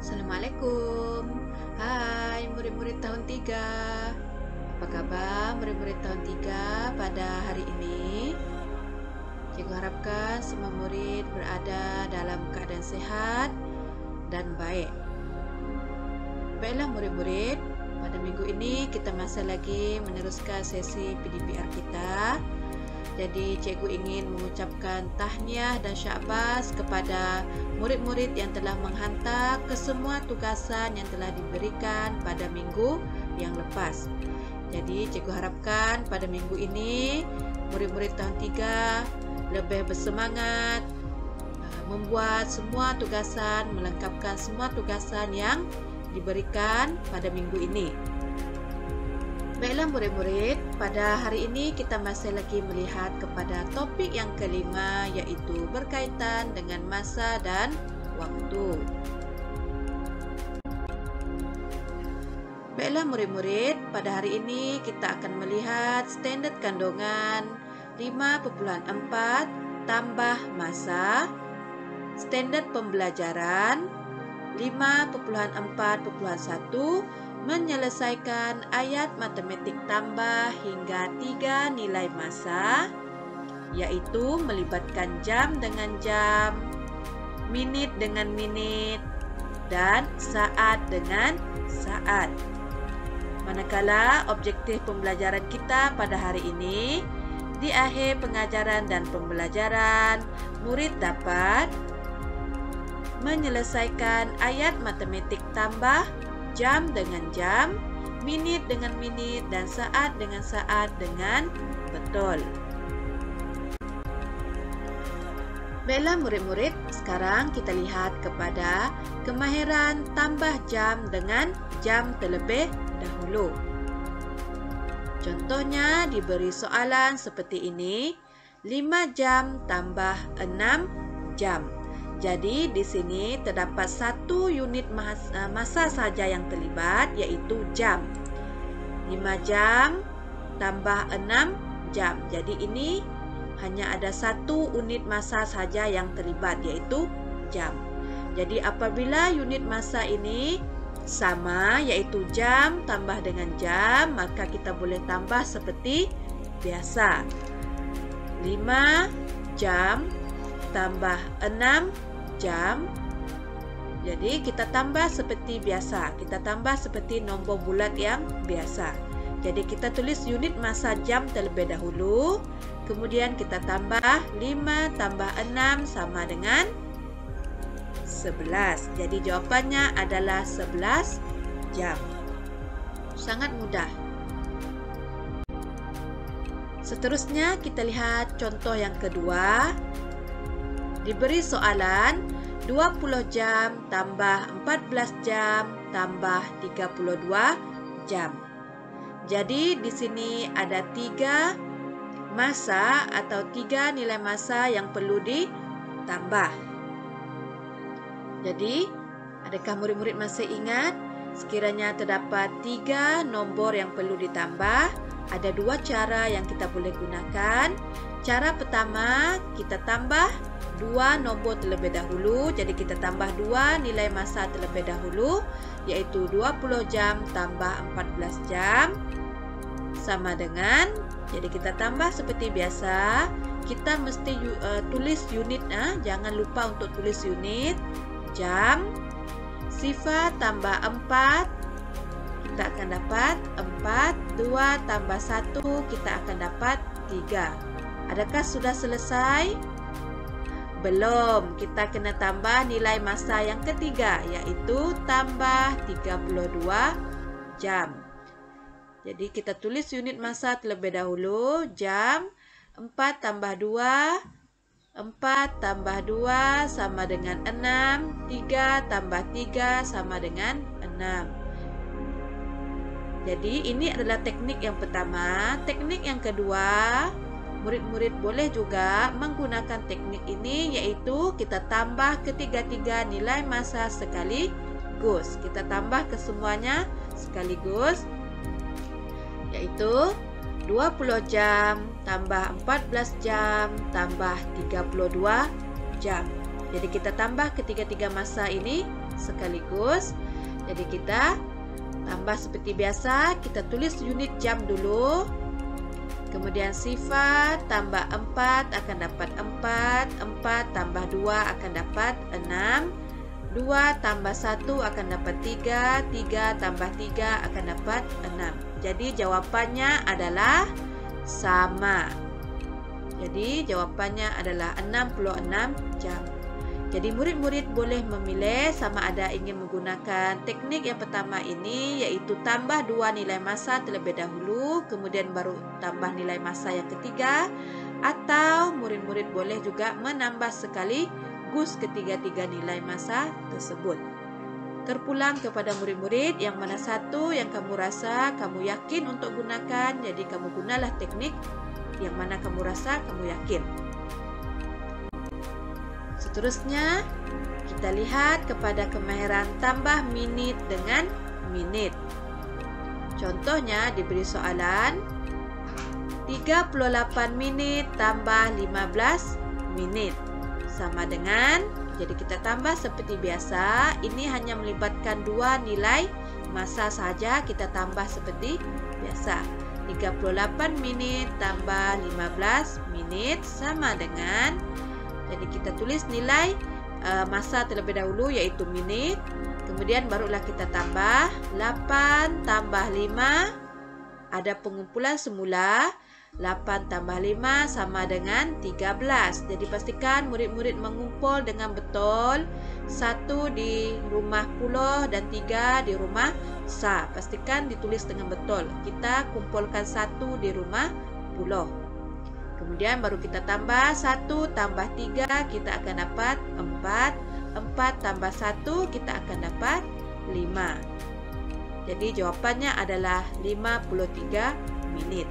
Assalamualaikum. Hai murid-murid tahun 3. Apa kabar murid-murid tahun 3 pada hari ini? Cikgu harapkan semua murid berada dalam keadaan sehat dan baik. Baiklah murid-murid, pada minggu ini kita masih lagi meneruskan sesi PDPR kita. Jadi cikgu ingin mengucapkan tahniah dan syabas kepada murid-murid yang telah menghantar kesemua tugasan yang telah diberikan pada minggu yang lepas. Jadi cikgu harapkan pada minggu ini murid-murid tahun 3 lebih bersemangat membuat semua tugasan, melengkapkan semua tugasan yang diberikan pada minggu ini. Baiklah murid-murid, pada hari ini kita masih lagi melihat kepada topik yang kelima, iaitu berkaitan dengan masa dan waktu. Baiklah murid-murid, pada hari ini kita akan melihat standard kandungan 5.4 tambah masa, standard pembelajaran 5.4.1 menyelesaikan ayat matematik tambah hingga 3 nilai masa, iaitu melibatkan jam dengan jam, minit dengan minit, dan saat dengan saat. Manakala objektif pembelajaran kita pada hari ini, di akhir pengajaran dan pembelajaran, murid dapat menyelesaikan ayat matematik tambah jam dengan jam, minit dengan minit, dan saat dengan saat dengan betul. Baiklah murid-murid, sekarang kita lihat kepada kemahiran tambah jam dengan jam terlebih dahulu. Contohnya diberi soalan seperti ini, 5 jam tambah 6 jam. Jadi di sini terdapat satu unit masa saja yang terlibat, iaitu jam. 5 jam tambah 6 jam. Jadi ini hanya ada satu unit masa saja yang terlibat, iaitu jam. Jadi apabila unit masa ini sama, iaitu jam tambah dengan jam, maka kita boleh tambah seperti biasa. 5 jam tambah 6 jam. Jadi kita tambah seperti biasa. Kita tambah seperti nombor bulat yang biasa. Jadi kita tulis unit masa jam terlebih dahulu. Kemudian kita tambah 5 tambah 6 sama dengan 11. Jadi jawapannya adalah 11 jam. Sangat mudah. Seterusnya kita lihat contoh yang kedua. Diberi soalan 20 jam tambah 14 jam tambah 32 jam. Jadi di sini ada 3 masa atau 3 nilai masa yang perlu ditambah. Jadi, adakah murid-murid masih ingat? Sekiranya terdapat 3 nombor yang perlu ditambah, ada 2 cara yang kita boleh gunakan. Cara pertama, kita tambah 2 nombor terlebih dahulu. Jadi kita tambah 2 nilai masa terlebih dahulu, iaitu 20 jam tambah 14 jam sama dengan, jadi kita tambah seperti biasa. Kita mesti tulis unit, jangan lupa untuk tulis unit. Jam, sifar tambah 4, kita akan dapat 4. 2 tambah 1, kita akan dapat 3. Adakah sudah selesai? Belum, kita kena tambah nilai masa yang ketiga, iaitu tambah 32 jam. Jadi kita tulis unit masa terlebih dahulu. Jam, 4 tambah 2, 4 tambah 2 sama dengan 6, 3 tambah 3 sama dengan 6. Jadi ini adalah teknik yang pertama. Teknik yang kedua, murid-murid boleh juga menggunakan teknik ini, iaitu kita tambah ketiga-tiga nilai masa sekaligus. Kita tambah kesemuanya sekaligus, yaitu 20 jam tambah 14 jam tambah 32 jam. Jadi kita tambah ketiga-tiga masa ini sekaligus. Jadi kita tambah seperti biasa, kita tulis unit jam dulu. Kemudian sifat tambah 4 akan dapat 4, 4 tambah 2 akan dapat 6, 2 tambah 1 akan dapat 3, 3 tambah 3 akan dapat 6. Jadi jawabannya adalah sama. Jadi jawabannya adalah 66 jam. Jadi murid-murid boleh memilih sama ada ingin menggunakan teknik yang pertama ini, yaitu tambah 2 nilai masa terlebih dahulu, kemudian baru tambah nilai masa yang ketiga, atau murid-murid boleh juga menambah sekaligus ketiga-tiga nilai masa tersebut. Terpulang kepada murid-murid yang mana satu yang kamu rasa kamu yakin untuk gunakan, jadi kamu gunalah teknik yang mana kamu rasa kamu yakin. Seterusnya, kita lihat kepada kemahiran tambah minit dengan minit. Contohnya diberi soalan 38 menit tambah 15 menit sama dengan, jadi kita tambah seperti biasa. Ini hanya melibatkan dua nilai masa saja, kita tambah seperti biasa. 38 menit tambah 15 menit sama dengan, jadi kita tulis nilai masa terlebih dahulu yaitu minit. Kemudian barulah kita tambah 8 tambah 5. Ada pengumpulan semula. 8 tambah 5 sama dengan 13. Jadi pastikan murid-murid mengumpul dengan betul. 1 di rumah Puloh dan 3 di rumah Sa. Pastikan ditulis dengan betul. Kita kumpulkan 1 di rumah Puloh. Kemudian baru kita tambah 1 tambah 3 kita akan dapat 4. 4 tambah 1 kita akan dapat 5. Jadi jawabannya adalah 53 menit.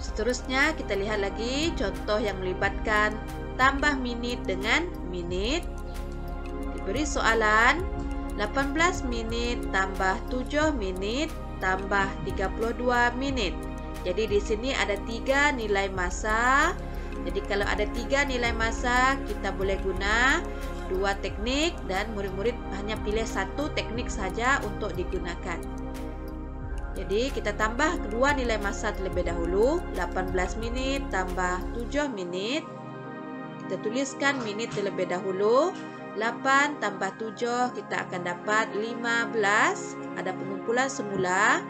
Seterusnya kita lihat lagi contoh yang melibatkan tambah minit dengan minit. Diberi soalan 18 menit tambah 7 menit tambah 32 menit. Jadi di sini ada 3 nilai masa. Jadi kalau ada 3 nilai masa, kita boleh guna 2 teknik dan murid-murid hanya pilih 1 teknik saja untuk digunakan. Jadi kita tambah kedua nilai masa terlebih dahulu. 18 menit tambah 7 menit. Kita tuliskan menit terlebih dahulu. 8 tambah 7 kita akan dapat 15. Ada pengumpulan semula.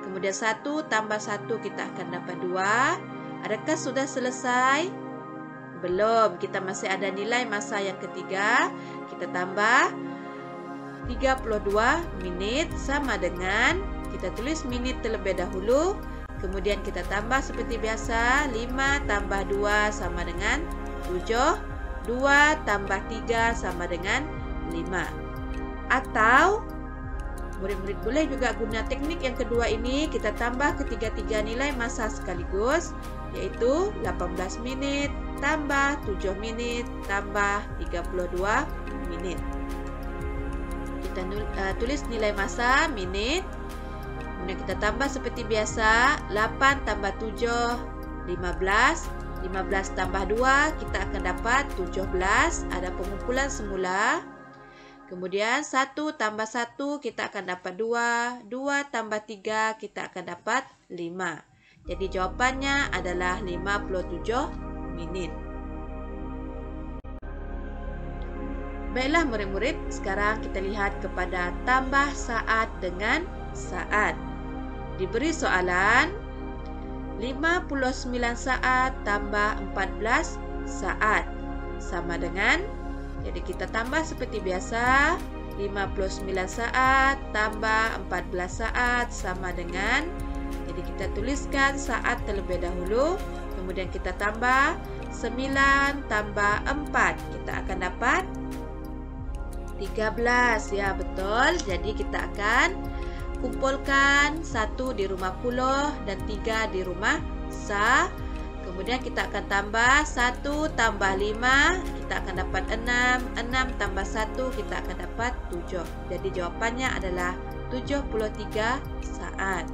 Kemudian 1 tambah 1 kita akan dapat 2. Adakah sudah selesai? Belum, kita masih ada nilai masa yang ketiga. Kita tambah 32 menit sama dengan, kita tulis menit terlebih dahulu. Kemudian kita tambah seperti biasa, 5 tambah 2 sama dengan 7. 2 tambah 3 sama dengan 5. Atau murid-murid boleh juga guna teknik yang kedua ini. Kita tambah ketiga-tiga nilai masa sekaligus, yaitu 18 menit tambah 7 menit tambah 32 menit. Kita tulis nilai masa menit. Kemudian kita tambah seperti biasa, 8 tambah 7 15. 15 tambah 2 kita akan dapat 17. Ada pengumpulan semula. Kemudian 1 tambah 1 kita akan dapat 2. 2 tambah 3 kita akan dapat 5. Jadi jawabannya adalah 57 menit. Baiklah murid-murid, sekarang kita lihat kepada tambah saat dengan saat. Diberi soalan 59 saat tambah 14 saat sama dengan, jadi kita tambah seperti biasa, 59 saat tambah 14 saat sama dengan, jadi kita tuliskan saat terlebih dahulu, kemudian kita tambah 9 tambah 4, kita akan dapat 13, ya betul. Jadi kita akan kumpulkan 1 di rumah Puloh dan 3 di rumah Sa. Kemudian kita akan tambah 1 tambah 5, kita akan dapat 6. 6 tambah 1, kita akan dapat 7. Jadi jawabannya adalah 73 saat.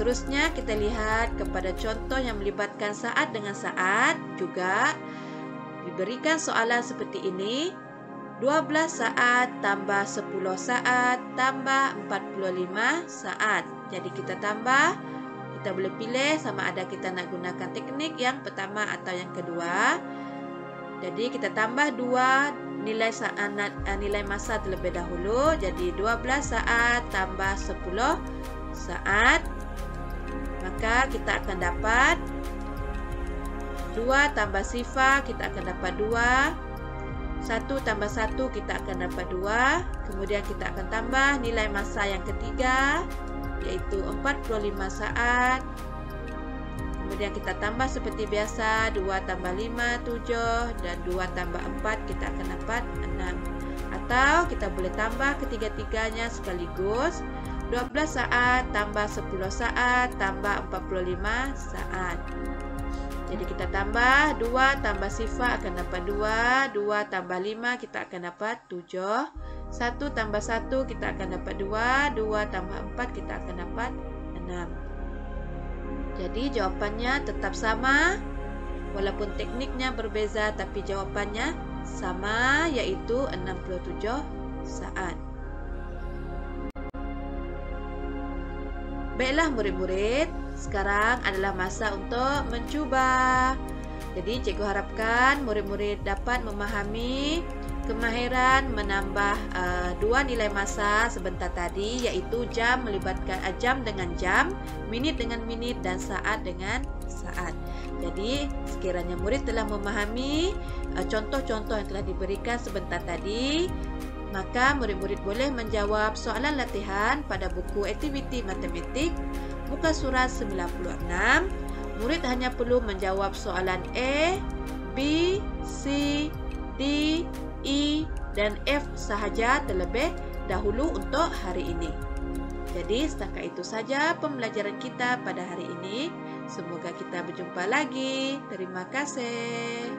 Seterusnya kita lihat kepada contoh yang melibatkan saat dengan saat. Juga diberikan soalan seperti ini. 12 saat tambah 10 saat tambah 45 saat. Jadi kita tambah, kita boleh pilih sama ada kita nak gunakan teknik yang pertama atau yang kedua. Jadi kita tambah 2 nilai masa terlebih dahulu. Jadi 12 saat tambah 10 saat. Maka kita akan dapat 2 tambah sifar, kita akan dapat 2. 1 tambah 1 kita akan dapat 2. Kemudian kita akan tambah nilai masa yang ketiga, iaitu 45 saat. Kemudian kita tambah seperti biasa, 2 tambah 5, 7. Dan 2 tambah 4 kita akan dapat 6. Atau kita boleh tambah ketiga-tiganya sekaligus. 12 saat tambah 10 saat tambah 45 saat. Jadi kita tambah 2 tambah sifar akan dapat 2. 2 tambah 5 kita akan dapat 7. 1 tambah 1 kita akan dapat 2. 2 tambah 4 kita akan dapat 6. Jadi jawapannya tetap sama. Walaupun tekniknya berbeza tapi jawapannya sama, yaitu 67 saat. Baiklah murid-murid, sekarang adalah masa untuk mencuba. Jadi cikgu harapkan murid-murid dapat memahami kemahiran menambah 2 nilai masa sebentar tadi, iaitu jam melibatkan jam dengan jam, minit dengan minit, dan saat dengan saat. Jadi sekiranya murid telah memahami contoh-contoh yang telah diberikan sebentar tadi, maka murid-murid boleh menjawab soalan latihan pada buku aktiviti matematik muka surat 96. Murid hanya perlu menjawab soalan A, B, C, D, E dan F sahaja terlebih dahulu untuk hari ini. Jadi setakat itu saja pembelajaran kita pada hari ini. Semoga kita berjumpa lagi. Terima kasih.